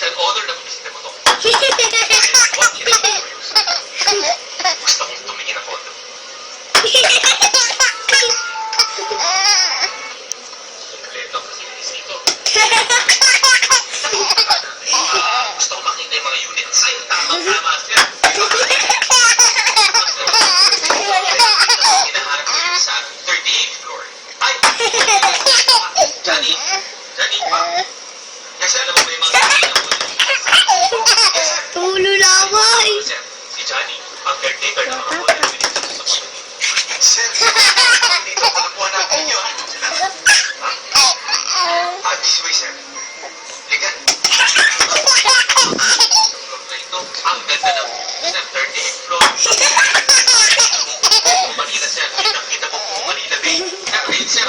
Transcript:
It's an honor na bumisita mo to. Huwag kinakalimutan. Gusto kong tumingin ang kondo. Kompleto ang facilities dito. Gusto kong makita yung mga units. Ay, tama, sir. Hinaharap ko yun sa 38th floor. Ay! Johnny, pa. Kasi alam mo ba yung mga Tulo laway. Sir, si Johnny, ang caretaker ng mga bola units sa community. Sir, dito, palapuan natin ninyo, ha? This way, sir. Liga. Ang ganda ng sir, 38th floor. Manila, sir. Kita mo po, Manila Bay. Ayun, sir,